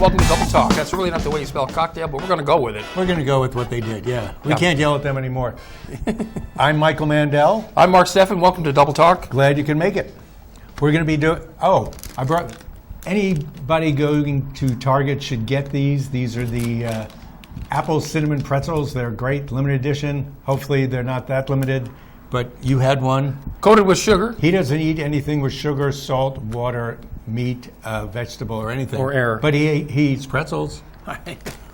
welcome to Double Talk. That's really not the way you spell cocktail, but we're going to go with it. We're going to go with what they did, yeah. We can't yell at them anymore. I'm Michael Mandel. I'm Mark Steffen. Welcome to Double Talk. Glad you can make it. We're going to be doing, I brought, anybody going to Target should get these. These are the apple cinnamon pretzels. They're great, limited edition. Hopefully they're not that limited, but you had one. Coated with sugar. He doesn't eat anything with sugar, salt, water, meat, vegetable, or anything. Or air. But he eats pretzels.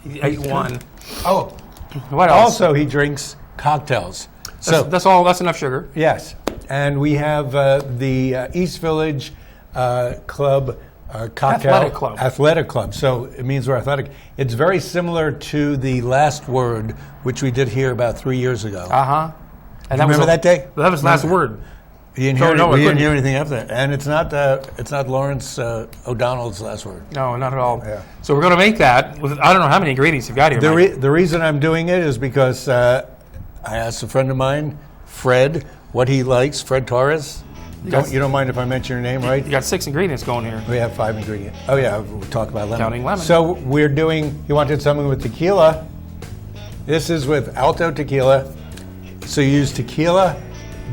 He ate one. Oh, what else? also he drinks cocktails. That's all. That's enough sugar. Yes, and we have the East Village Club cocktail athletic club. So it means we're athletic. It's very similar to the Last Word, which we did here about 3 years ago. And remember that day? That was Last Word. You didn't hear anything after that, and it's not Lawrence O'Donnell's Last Word. No, not at all. Yeah. So we're going to make that with, I don't know how many ingredients you've got here. The reason I'm doing it is because I asked a friend of mine, Fred, what he likes. Fred Torres. You don't mind if I mention your name, right? You got 6 ingredients going here. We have 5 ingredients. Oh yeah, we'll talk about lemon. Counting lemon. So we're doing. You wanted something with tequila. This is with Alto tequila. So you use tequila.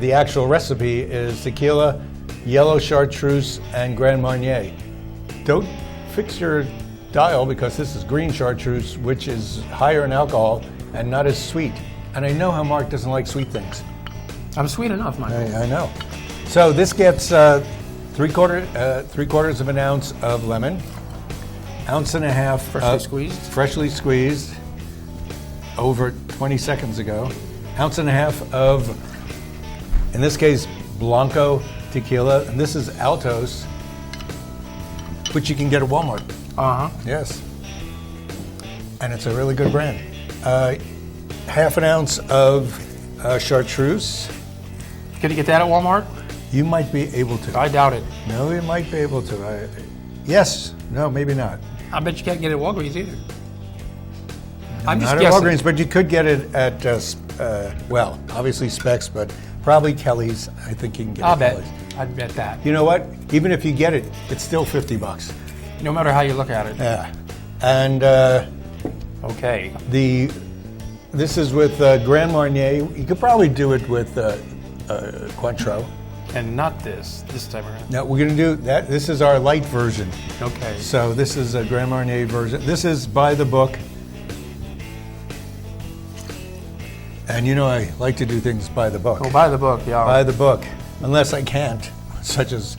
The actual recipe is tequila, yellow chartreuse, and Grand Marnier. Don't fix your dial because this is green chartreuse, which is higher in alcohol and not as sweet. And I know how Mark doesn't like sweet things. I'm sweet enough, Michael. I know. So this gets three quarters of an ounce of lemon, ounce and a half freshly squeezed, over 20 seconds ago, ounce and a half of, in this case, Blanco tequila, and this is Altos, which you can get at Walmart. Yes. And it's a really good brand. Half an ounce of chartreuse. Can you get that at Walmart? You might be able to. I doubt it. No, you might be able to. Yes. No, maybe not. I bet you can't get it at Walgreens either. I'm just guessing. Not at Walgreens, but you could get it at, well, obviously Specs, but probably Kelly's. I think you can get it. I'd bet that. You know what? Even if you get it, it's still $50. No matter how you look at it. Yeah. And okay. This is with Grand Marnier. You could probably do it with Cointreau. And not this time around. No, we're going to do that. This is our light version. Okay. So this is a Grand Marnier version. This is by the book. And you know I like to do things by the book. Oh, by the book, yeah. By the book. Unless I can't, such as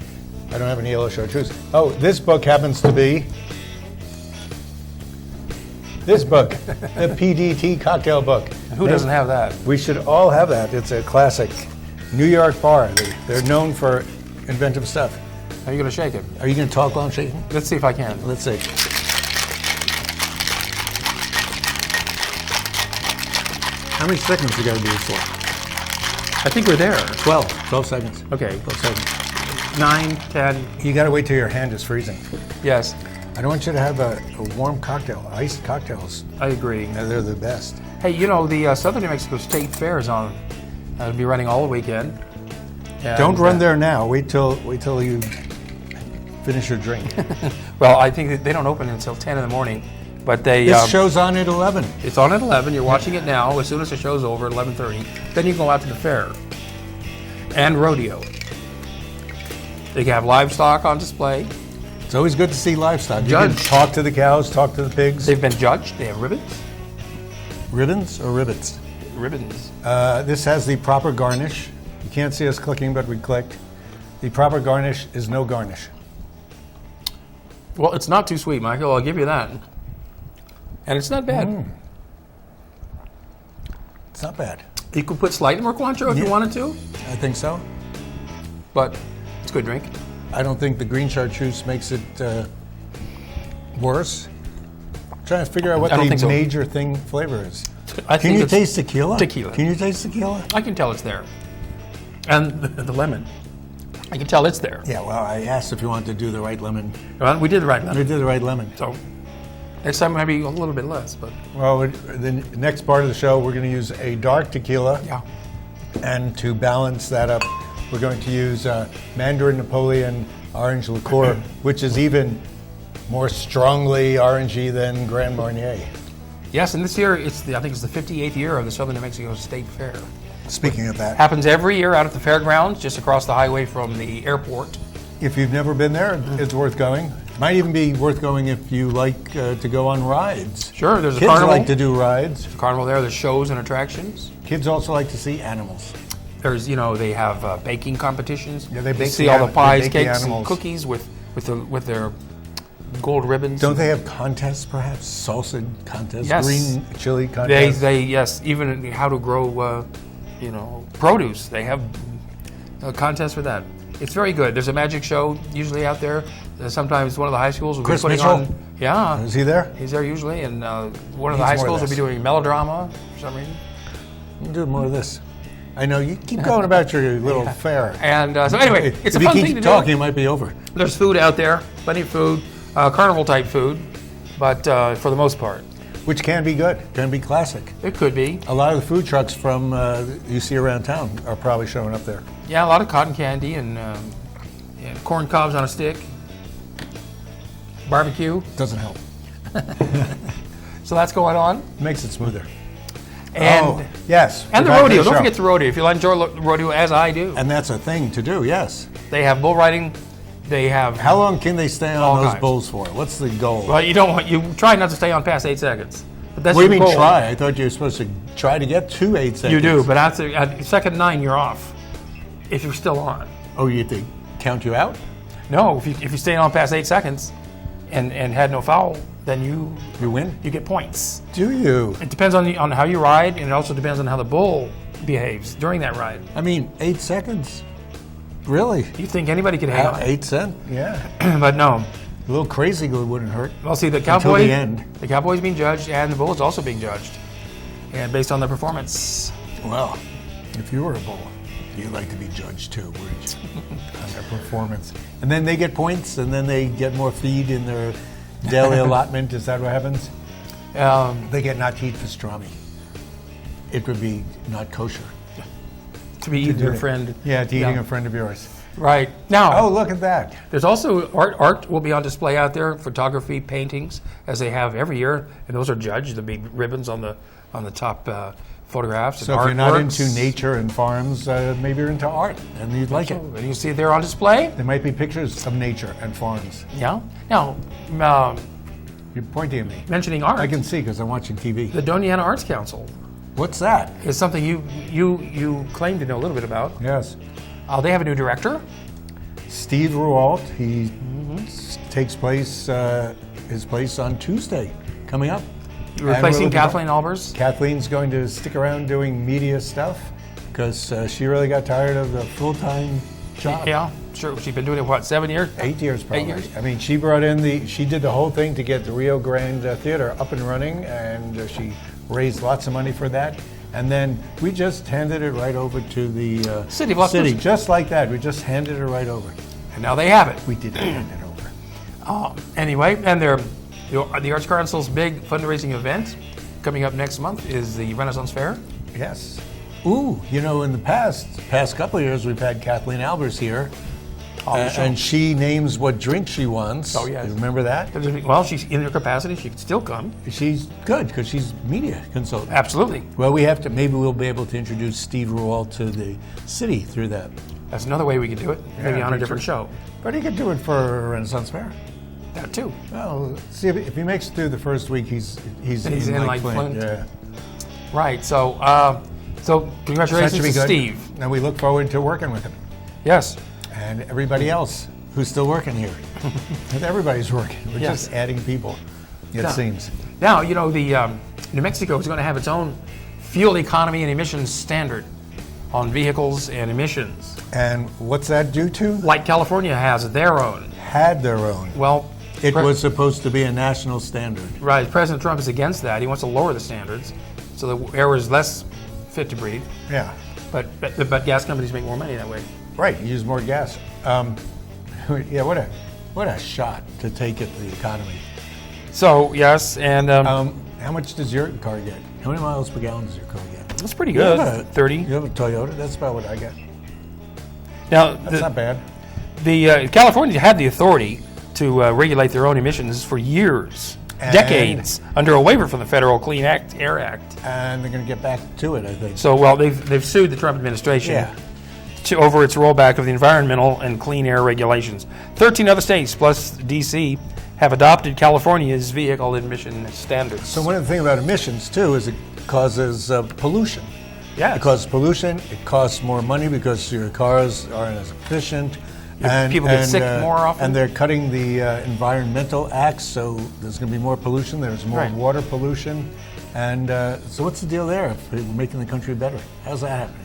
I don't have any yellow chartreuse. Oh, this book happens to be this book, the PDT cocktail book. Who doesn't have that? We should all have that. It's a classic. New York bar. They're known for inventive stuff. Are you going to shake it? Are you going to talk while I'm shaking? Let's see if I can. Let's see. How many seconds you got to do this for? I think we're there. 12 seconds. Okay. 12 seconds. 9, 10. You got to wait till your hand is freezing. Yes. I don't want you to have a warm cocktail. Iced cocktails. I agree. They're the best. Hey, you know, the Southern New Mexico State Fair is on. It'll be running all the weekend. And don't run there now. Wait till you finish your drink. Well, I think that they don't open until 10 in the morning. But this show's on at 11. It's on at 11. You're watching it now. As soon as the show's over at 11:30, then you can go out to the fair and rodeo. They can have livestock on display. It's always good to see livestock. You Judged. can talk to the cows, talk to the pigs. They've been judged. They have ribbons. Ribbons or ribbits? Ribbons. This has the proper garnish. You can't see us clicking, but we clicked. The proper garnish is no garnish. Well, it's not too sweet, Michael. I'll give you that. And it's not bad. It's not bad. You could put slightly more Cointreau if you wanted to. I think so. But it's a good drink. I don't think the green chartreuse makes it worse. I'm trying to figure out what the major flavor is. Can you taste tequila? Tequila. Can you taste tequila? I can tell it's there. And the lemon. I can tell it's there. Yeah, well, I asked if you wanted to do the right lemon. Well, we did the right lemon. We did the right lemon. So next time maybe a little bit less. But well, the next part of the show, we're going to use a dark tequila. Yeah. And to balance that up, we're going to use Mandarin Napoleon orange liqueur, which is even more strongly orangey than Grand Marnier. Yes, and this year, I think it's the 58th year of the Southern New Mexico State Fair. Speaking of that. Happens every year out at the fairgrounds, just across the highway from the airport. If you've never been there, it's worth going. Might even be worth going if you like to go on rides. Sure, there's a Kids carnival. like to do rides. There's a carnival there, there's shows and attractions. Kids also like to see animals. There's, they have baking competitions. Yeah, they You bake see the all the an- they pies, bake the cakes, and animals. cookies with their gold ribbons. Don't they have contests, perhaps? Salsa contests, Yes. green chili contests? Yes, even how to grow, produce. They have a contest for that. It's very good. There's a magic show usually out there. Sometimes one of the high schools will Chris be putting Mitchell? on. Yeah, Is he there? he's there usually, and one of the Needs high more of schools will be this. doing melodrama for some reason. We'll do more of this. I know. You keep going about your little fair. And so anyway, it's a if you fun keep thing to talking, do. it might be over. There's food out there, plenty of food, carnival type food, but for the most part, Which can be good, can be classic. it could be. A lot of the food trucks from you see around town are probably showing up there. Yeah, a lot of cotton candy and corn cobs on a stick, barbecue. Doesn't help. So that's going on. Makes it smoother. And yes. and the Back to rodeo. Don't show. forget the rodeo. If you enjoy the rodeo, as I do, And that's a thing to do, yes. they have bull riding. They have. How long can they stay on All those kinds. bulls for? What's the goal? Well, you try not to stay on past 8 seconds. But that's What do you your mean goal. try? I thought you were supposed to try to get to 8 seconds. You do, but at second 9, you're off. If you're still on. Oh, you think count you out? No, if you stay on past 8 seconds and had no foul, then You win? you get points. Do you? It depends on how you ride, and it also depends on how the bull behaves during that ride. I mean, 8 seconds? Really? You think anybody could hang on, 8 cents? Yeah. but no. A little crazy good wouldn't hurt. Well, see, the Until cowboy, the end. the cowboy's being judged, and the bull is also being judged, and based on their performance. Well, if you were a bull, you'd like to be judged too, wouldn't you? On their performance. And then they get points, and then they get more feed in their daily allotment. Is that what happens? They get not to eat pastrami. It would be not kosher. To be eating your it. friend. Yeah, to eating a friend of yours. Right. Now, Oh, look at that. there's also art will be on display out there, photography, paintings, as they have every year, and those are judged. The big ribbons on the top photographs. So and if you're not artworks. into nature and farms, maybe you're into art, and you'd like it. And you see it there on display. There might be pictures of nature and farms. Yeah. Now, You're pointing at me. mentioning art, I can see because I'm watching TV. the Doniana Arts Council What's that? is something you claim to know a little bit about. Yes. They have a new director. Steve Rualt, he takes place his place on Tuesday coming up. Replacing And we're Kathleen Albers. Kathleen's going to stick around doing media stuff because she really got tired of the full-time job. Yeah, sure. She's been doing it, what, 7 years? 8 years probably. 8 years. I mean, she brought in she did the whole thing to get the Rio Grande Theater up and running, and she raised lots of money for that. And then we just handed it right over to the City of Las Cruces. just like that. We just handed it right over. And now they have it. We didn't hand it over. Anyway, and the Arts Council's big fundraising event coming up next month is the Renaissance Fair. Yes. Ooh, in the past couple of years, we've had Kathleen Albers here, On the show. and she names what drink she wants. Oh, yes. You remember that? Well, she's in her capacity. She can still come. She's good because she's media consultant. Absolutely. Well, maybe we'll be able to introduce Steve Rualt to the city through that. That's another way we can do it. Maybe on a me different too. show. But he could do it for Renaissance Fair. That too. Well, see if he makes it through the first week, he's in like Flint. Yeah. Right. So That congratulations should be to good. Steve. And we look forward to working with him Yes. and everybody else who's still working here. And everybody's working. We're Yes. just adding people. It Yeah. seems. Now the New Mexico is going to have its own fuel economy and emissions standard on vehicles and emissions, And what's that due to? like California has their own. Had their own. Well, It was supposed to be a national standard. right. President Trump is against that. He wants to lower the standards so the air is less fit to breathe. Yeah. But gas companies make more money that way. Right. Use more gas. Yeah. What a shot to take at the economy. So yes, and How much does your car get? How many miles per gallon does your car get? that's pretty You good. have a- 30. You have a Toyota? That's about what I get. Now That's not bad. the California had the authority to regulate their own emissions for years, decades, under a waiver from the Federal Clean Air Act. And they're going to get back to it, I think. So, well, they've sued the Trump administration over its rollback of the environmental and clean air regulations. 13 other states, plus D.C., have adopted California's vehicle emission standards. So one of the things about emissions, too, is it causes pollution. Yeah. It causes pollution. It costs more money because your cars aren't as efficient. And people get sick more often. And they're cutting the environmental acts, so there's going to be more pollution. There's more water pollution. And so what's the deal there? If we're making the country better. How's that happening?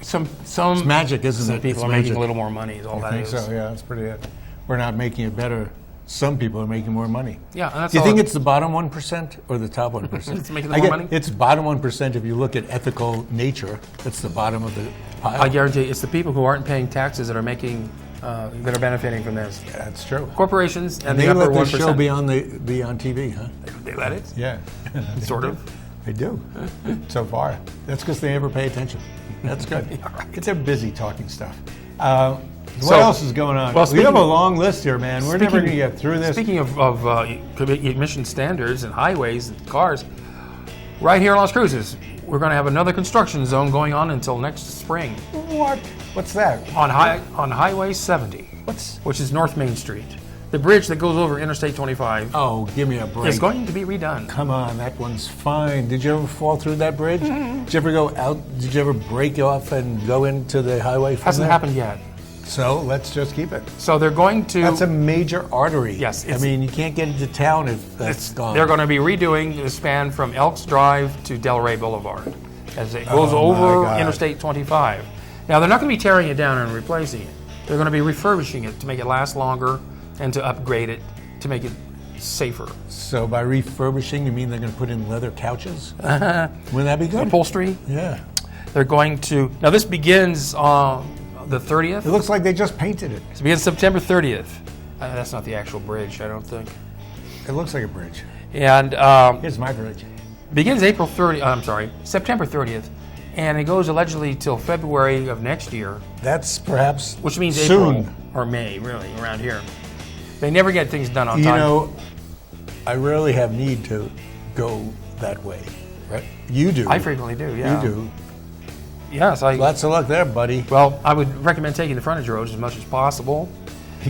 Some it's magic, isn't it? People it's are magic. making a little more money is all that is. I think so, yeah. That's pretty it. We're not making it better. Some people are making more money. Yeah, and that's Do you think it's the bottom 1% or the top 1%? It's making more money? It's bottom 1% if you look at ethical nature. It's the bottom of the pile. I guarantee it's the people who aren't paying taxes that are making that are benefiting from this. Yeah, that's true. Corporations and they the upper 1%. let this show be on TV, huh? They let it? Yeah. Sort of. They do. So far. That's because they never pay attention. That's good. They're busy talking stuff. What else is going on? Well, we have a long list here, man. We're never going to get through this. Speaking of emission standards and highways and cars, right here in Las Cruces, we're going to have another construction zone going on until next spring. What? What's that? On Highway 70, which is North Main Street. The bridge that goes over Interstate 25 Oh, give me a break. is going to be redone. Come on, that one's fine. Did you ever fall through that bridge? Did you ever go out? Did you ever break off and go into the highway from Hasn't there? happened yet. So let's just keep it. So they're going to... That's a major artery. Yes. I mean, you can't get into town if that's gone. They're going to be redoing the span from Elks Drive to Delray Boulevard as it goes over Interstate 25. Now, they're not going to be tearing it down and replacing it. They're going to be refurbishing it to make it last longer and to upgrade it to make it safer. So by refurbishing, you mean they're going to put in leather couches? Wouldn't that be good? Upholstery. Yeah. They're going to... Now, this begins on the 30th. It looks like they just painted it. It begins September 30th. That's not the actual bridge, I don't think. It looks like a bridge. And here's my bridge. Begins September 30th, and it goes allegedly till February of next year. That's perhaps which means soon. April or May, really, around here. They never get things done on time. You know, I rarely have need to go that way. Right? You do. I frequently do, yeah. You do. Yes, Lots of luck there, buddy. Well, I would recommend taking the frontage roads as much as possible.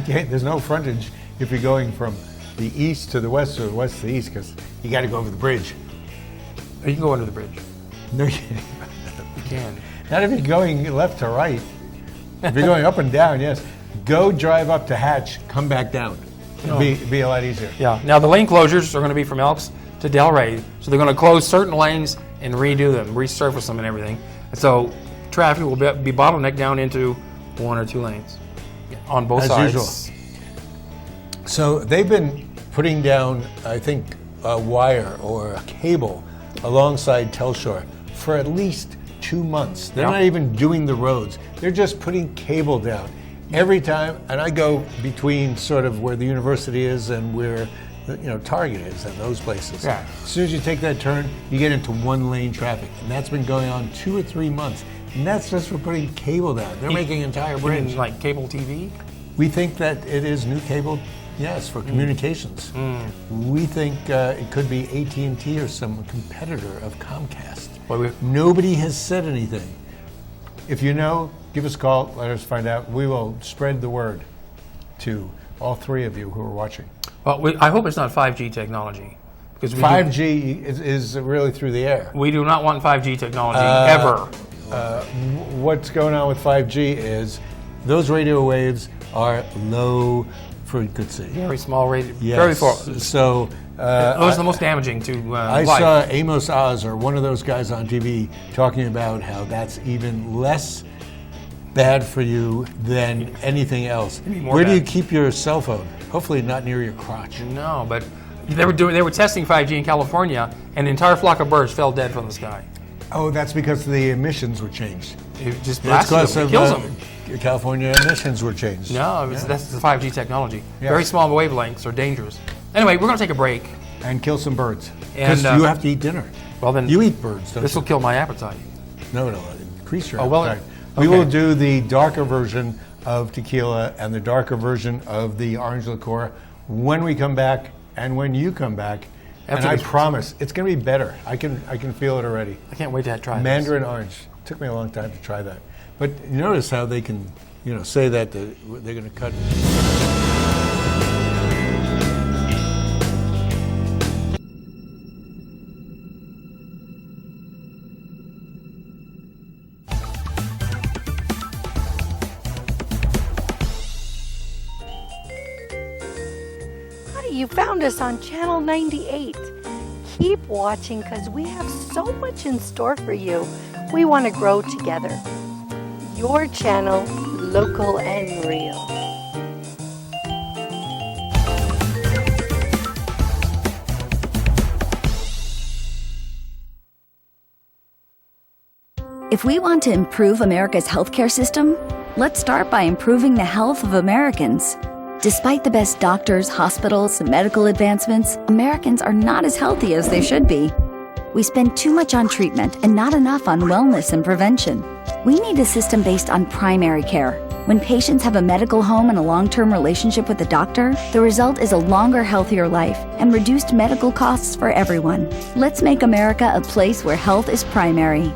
There's no frontage if you're going from the east to the west or the west to the east, because you got to go over the bridge. You can go under the bridge. No, you can. Not if you're going left to right. If you're going up and down, yes. Go drive up to Hatch, come back down. It'll be a lot easier. Yeah. Now, the lane closures are going to be from Elks to Delray. So they're going to close certain lanes and redo them, resurface them and everything. So traffic will be bottlenecked down into one or two lanes on both sides. As usual. So they've been putting down, I think, a wire or a cable alongside Telshore for at least 2 months. They're not even doing the roads. They're just putting cable down. Every time, and I go between sort of where the university is and where Target is and those places. Yeah. As soon as you take that turn, you get into one lane traffic. And that's been going on 2 or 3 months. And that's just for putting cable down. They're making entire bridge. Like cable TV? We think that it is new cable, yes, for communications. We think it could be AT&T or some competitor of Comcast. Nobody has said anything. If you know, give us a call, let us find out. We will spread the word to all three of you who are watching. Well, I hope it's not 5G technology. Because 5G is really through the air. We do not want 5G technology, ever. What's going on with 5G is those radio waves are low frequency. Very small radio. Yes. Very far. So those are the most damaging to I life. saw Amos Oz, or one of those guys on TV, talking about how that's even less bad for you than anything else. Where do you keep your cell phone? Hopefully not near your crotch. No, but they were testing 5G in California, and an entire flock of birds fell dead from the sky. Oh, that's because the emissions were changed. It just blasts them. It kills them. California emissions were changed. No, that's the 5G technology. Yes. Very small wavelengths are dangerous. Anyway, we're going to take a break. And kill some birds. Because you have to eat dinner. Well, then you eat birds, don't you? This will kill my appetite. No, increase your well, appetite. We will do the darker version of tequila and the darker version of the orange liqueur when we come back and when you come back. And I promise it's going to be better. I can feel it already. I can't wait to try this. Mandarin orange. It took me a long time to try that. But you notice how they can, say that they're going to cut. You found us on Channel 98. Keep watching because we have so much in store for you. We want to grow together. Your channel, local and real. If we want to improve America's healthcare system, let's start by improving the health of Americans. Despite the best doctors, hospitals, and medical advancements, Americans are not as healthy as they should be. We spend too much on treatment and not enough on wellness and prevention. We need a system based on primary care. When patients have a medical home and a long-term relationship with a doctor, the result is a longer, healthier life and reduced medical costs for everyone. Let's make America a place where health is primary.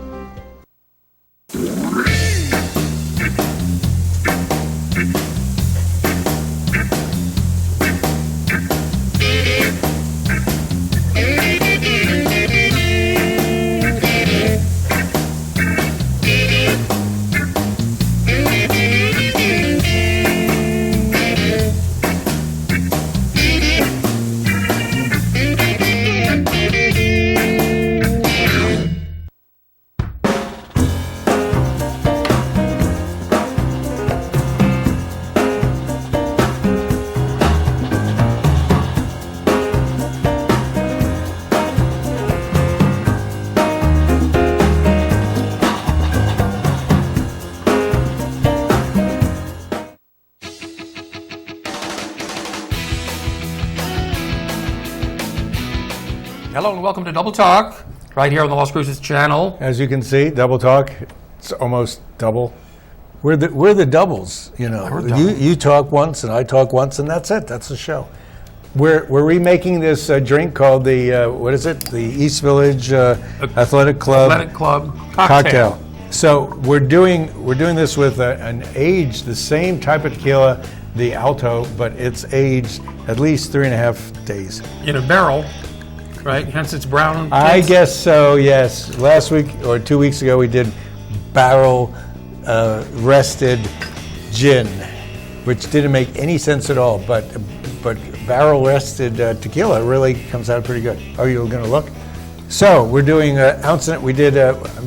Hello and welcome to Double Talk, right here on the Las Cruces channel. As you can see, Double Talk, it's almost double. We're the doubles, You talk once and I talk once and that's it. That's the show. We're remaking this drink called the what is it? The East Village Athletic Club cocktail. So we're doing this with an aged, the same type of tequila, the Alto, but it's aged at least 3.5 days in a barrel. Right, hence it's brown. I guess so, yes. Last week or 2 weeks ago, we did barrel rested gin, which didn't make any sense at all. But barrel rested tequila really comes out pretty good. Oh, you're going to look? So we're doing an ounce. I'm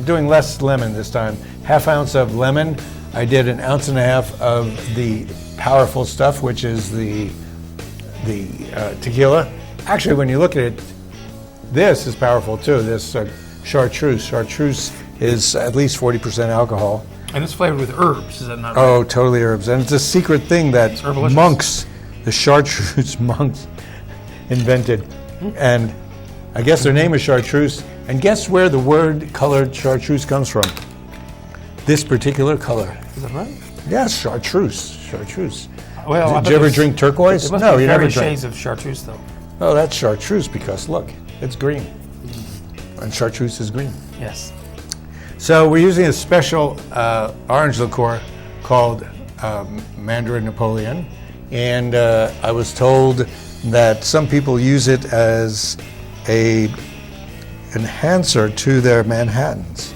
doing less lemon this time. 1/2 ounce of lemon. I did 1.5 ounces of the powerful stuff, which is the tequila. Actually, when you look at it, this is powerful too. This chartreuse. Chartreuse is at least 40% alcohol. And it's flavored with herbs, is that not right? Oh, totally herbs. And it's a secret thing that monks, the chartreuse monks, invented. And I guess their name is chartreuse. And guess where the word colored chartreuse comes from? This particular color. Is that right? Yes, chartreuse. Chartreuse. Well, did you ever drink turquoise? No, you never drank. Shades of chartreuse, though. Oh, that's chartreuse because look, it's green. And chartreuse is green. Yes. So we're using a special orange liqueur called Mandarin Napoleon. And I was told that some people use it as a enhancer to their Manhattans.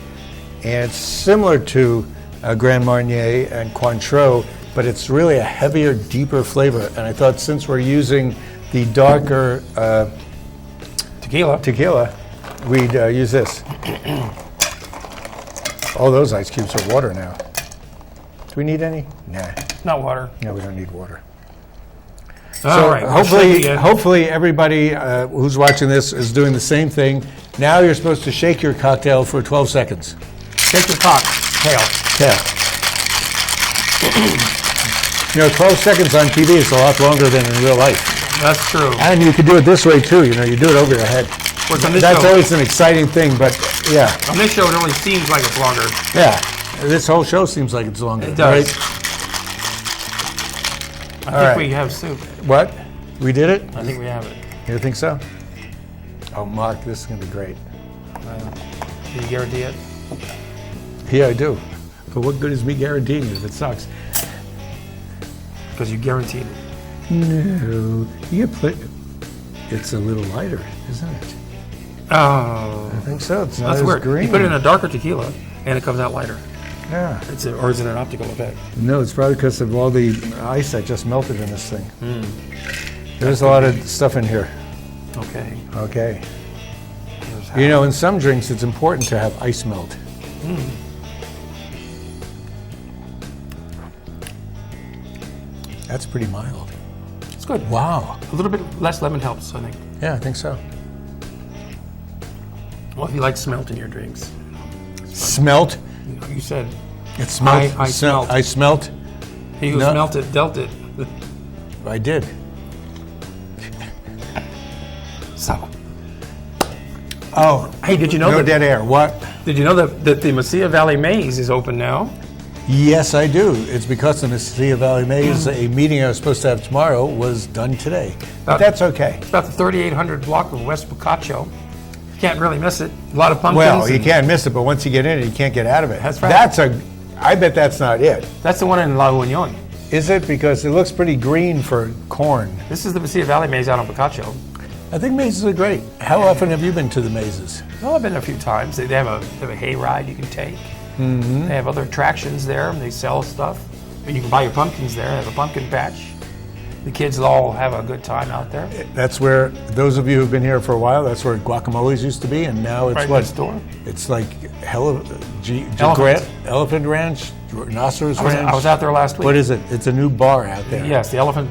And it's similar to Grand Marnier and Cointreau, but it's really a heavier, deeper flavor. And I thought since we're using the darker tequila, we'd use this. All those ice cubes are water now. Do we need any? Nah. Not water. No, we don't need water. All right. Hopefully everybody who's watching this is doing the same thing. Now you're supposed to shake your cocktail for 12 seconds. Shake your cocktail. 12 seconds on TV is a lot longer than in real life. That's true. And you can do it this way too. You do it over your head. That's always an exciting thing, but yeah. On this show, it only seems like it's longer. Yeah, this whole show seems like it's longer. It does. Right? I think we have soup. What? We did it? I think we have it. You think so? Oh, Mark, this is going to be great. Can you guarantee it? Yeah, I do. But what good is me guaranteeing it if it sucks? Because you guaranteed it. No. It's a little lighter, isn't it? Oh. I think so. It's not That's as weird. green. You put it in a darker tequila, and it comes out lighter. Yeah. Or is it an optical effect? No, it's probably because of all the ice that just melted in this thing. There's a lot of stuff in here. Okay. Okay. You know, in some drinks, it's important to have ice melt. That's pretty mild. It's good. Wow. A little bit less lemon helps, I think. Yeah, I think so. Well, if you like smelt in your drinks. Smelt? You said It smelt. I smelt. I smelt. he who No. smelt it dealt it. I did. So, Oh, hey, did you know no that? dead air. What? Did you know that the Mesilla Valley Maze is open now? Yes, I do. It's because the Mesilla Valley Maze, a meeting I was supposed to have tomorrow, was done today. But that's okay. It's about the 3800 block of West Boccaccio. You can't really miss it. A lot of pumpkins. Well, you and- can't miss it, but once you get in it, you can't get out of it. That's right. I bet that's not it. That's the one in La Union. Is it? Because it looks pretty green for corn. This is the Mesilla Valley Maze out on Boccaccio. I think mazes are great. How often have you been to the mazes? Well, I've been a few times. They have a hay ride you can take. They have other attractions there. They sell stuff. You can buy your pumpkins there. They have a pumpkin patch. The kids all have a good time out there. That's where, those of you who've been here for a while, that's where guacamoles used to be, and now it's Right what? next door. It's like Elephant. Elephant Ranch, Rhinoceros Ranch. I was out there last week. What is it? It's a new bar out there. Yes, the elephant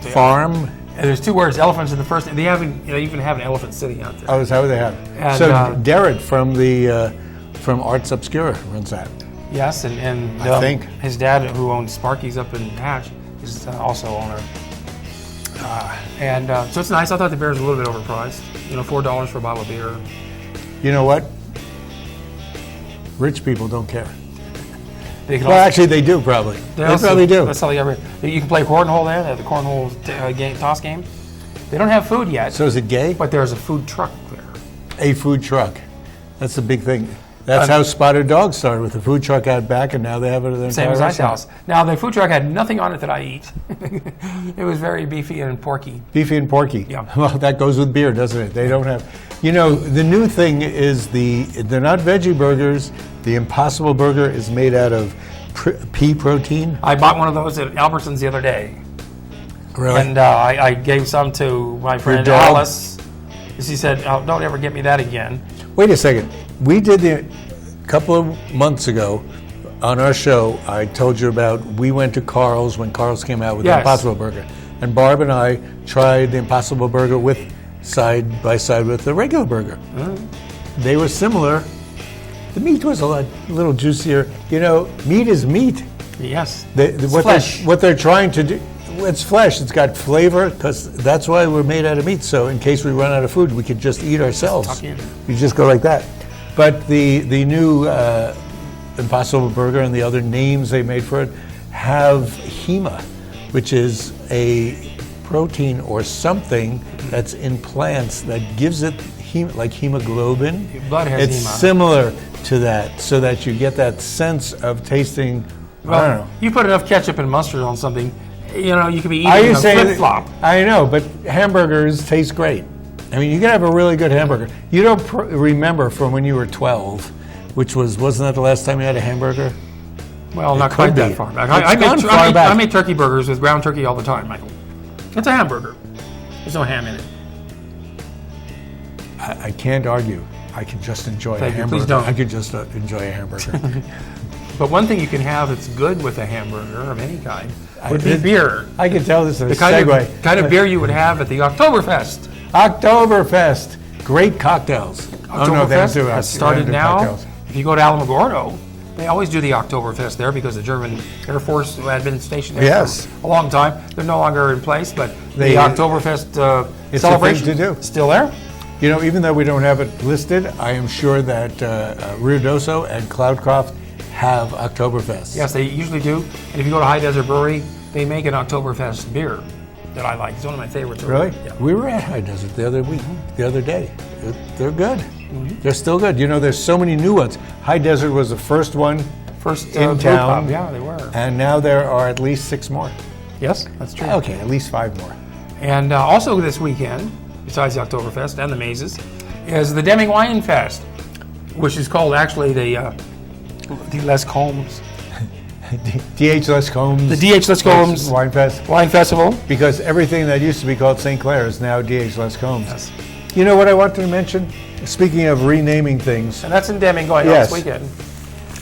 Farm. And there's two words, elephants in the first. They even have an elephant sitting out there. Oh, is that what they have? And, So Derek from Arts Obscura runs that. Yes, and I think. his dad, who owns Sparky's up in Hatch, is also owner. So it's nice. I thought the beer was a little bit overpriced. $4 for a bottle of beer. You know what? Rich people don't care. They can Well, also- actually, they do probably. They also- probably do. That's how they got. You can play cornhole there. They have the cornhole toss game. They don't have food yet, So is it gay? but there's a food truck there. A food truck. That's the big thing. That's how Spotted Dog started, with a food truck out back, and now they have it at their Same entire as Ice restaurant. House. Now the food truck had nothing on it that I eat. It was very beefy and porky. Beefy and porky. Yeah. Well, that goes with beer, doesn't it? They don't have. The new thing is they're not veggie burgers. The Impossible Burger is made out of pea protein. I bought one of those at Albertsons the other day. Really? And I gave some to my friend dog? Alice. She said, "Oh, don't ever get me that again." Wait a second. We did a couple of months ago on our show. I told you about, we went to Carl's when Carl's came out with the Yes. Impossible Burger, and Barb and I tried the Impossible Burger side by side with the regular burger. They were similar. The meat was a little juicier. Meat is meat. Yes. Flesh. What they're trying to do, it's flesh. It's got flavor, because that's why we're made out of meat. So in case we run out of food, we could just eat ourselves. Tuck in. You just go like that. But the new Impossible Burger and the other names they made for it have hema, which is a protein or something that's in plants that gives it like hemoglobin. Your blood has It's hema. similar to that, so that you get that sense of tasting. I don't know. You put enough ketchup and mustard on something, you could be Are eating you a saying flip-flop. I know, but hamburgers taste great. I mean, you can have a really good hamburger. You don't remember from when you were 12, wasn't that the last time you had a hamburger? Well, It not could quite be. that far back. It's gone far back. I make turkey burgers with ground turkey all the time, Michael. It's a hamburger. There's no ham in it. I can't argue. I can just enjoy a Thank you. hamburger. Please don't. I could just enjoy a hamburger. But one thing you can have that's good with a hamburger of any kind would be beer. I can tell this is a The kind segue. of beer you would have at the Oktoberfest. Oktoberfest. Great cocktails. Oktoberfest has started now. If you go to Alamogordo, they always do the Oktoberfest there because the German Air Force had been stationed there Yes. for a long time. They're no longer in place, but They- the Oktoberfest It's a celebration thing to do. still there. Even though we don't have it listed, I am sure that Ruidoso and Cloudcroft have Oktoberfest. Yes, they usually do. And if you go to High Desert Brewery, Yeah. they make an Oktoberfest beer that I like. It's one of my favorites. Really? Yeah. We were at High Desert the other day. They're good. They're still good. You know, there's so many new ones. High Desert was the first one First in brew town. pub. Yeah, they were. And now there are at least 6 more. Yes, that's true. Okay, at least 5 more. And also this weekend, besides the Oktoberfest and the mazes, is the Deming Wine Fest, which is called actually the Les Combs. D.H. Lescombs. The D.H. Lescombs Wine Fest. Wine Festival. Because everything that used to be called St. Clair is now D.H. Lescombs. Yes. You know what I wanted to mention? Speaking of renaming things. And that's in Deming going Yes. on this weekend.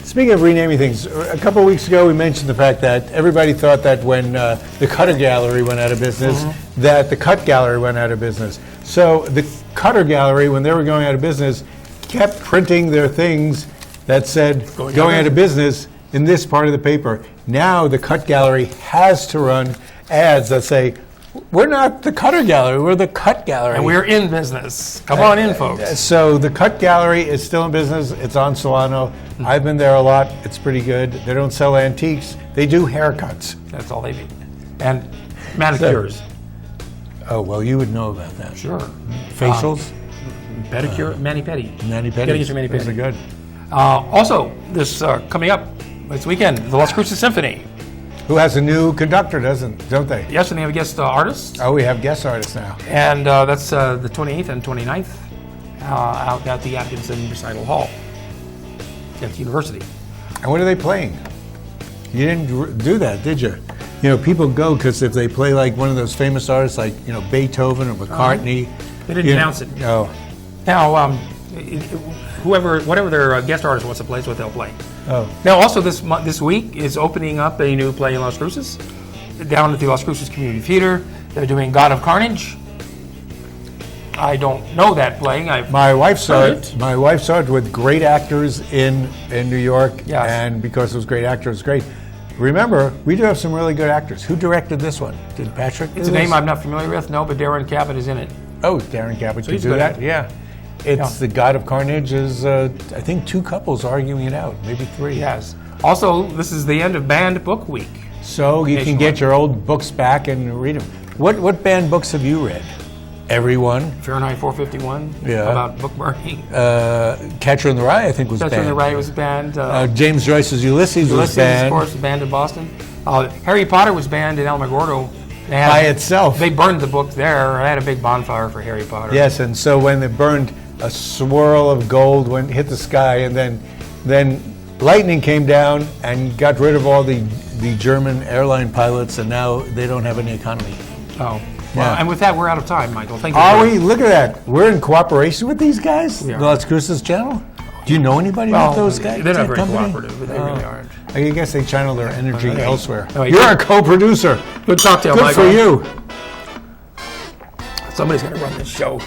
Speaking of renaming things, a couple of weeks ago we mentioned the fact that everybody thought that when the Cutter Gallery went out of business, that the Cut Gallery went out of business. So the Cutter Gallery, when they were going out of business, kept printing their things that said going out of business in this part of the paper. Now the Cut Gallery has to run ads that say, we're not the Cutter Gallery, we're the Cut Gallery. And we're in business. Come on in, folks. So the Cut Gallery is still in business. It's on Solano. I've been there a lot. It's pretty good. They don't sell antiques. They do haircuts. That's all they do. And manicures. Oh, well, you would know about that. Sure. Facials? Pedicure, mani-pedi. Mani-pedis. Gotta get your mani-pedi. Those are good. Also, this coming up this weekend, the Las Cruces Symphony. Who has a new conductor, don't they? Yes, and they have a guest artist. Oh, we have guest artists now. And that's the 28th and 29th out at the Atkinson Recital Hall at the university. And what are they playing? You didn't do that, did you? You know, people go because if they play like one of those famous artists like, you know, Beethoven or McCartney. They didn't announce it. No. Now, whatever their guest artist wants to play is what they'll play. Oh. Now, also this week is opening up a new play in Las Cruces, down at the Las Cruces Community Theater. They're doing God of Carnage. I don't know that play. My wife saw it. My wife saw it with great actors in New York, Yes. and because it was great actors, it was great. Remember, we do have some really good actors. Who directed this one? Did Patrick do It's a this? name I'm not familiar with, no, but Darren Cabot is in it. Oh, Darren Cabot can he's do good. that? Yeah. It's the God of Carnage is, I think, 2 couples arguing it out, maybe 3. Yes. Also, this is the end of Banned Book Week. So you can get your old books back and read them. What banned books have you read? Everyone. Fahrenheit 451. Yeah. About book burning. Catcher in the Rye, I think, was Catcher banned. in the Rye was banned. James Joyce's Ulysses was banned. of course, was banned in Boston. Harry Potter was banned in Alamogordo. By itself. They burned the book there. I had a big bonfire for Harry Potter. Yes, and so when they burned, a swirl of gold hit the sky, and then lightning came down and got rid of all the German airline pilots, and now they don't have any economy. Oh. Yeah. Well, and with that, we're out of time, Michael. Thank you. Are we? Look at that. We're in cooperation with these guys? We are. The Las Cruces channel? Do you know anybody with those guys? They're not that very company? cooperative, but they really aren't. I guess they channel their energy Okay. elsewhere. Anyway, You're a co-producer. Good cocktail, Good Michael. for you. Somebody's going to run this show.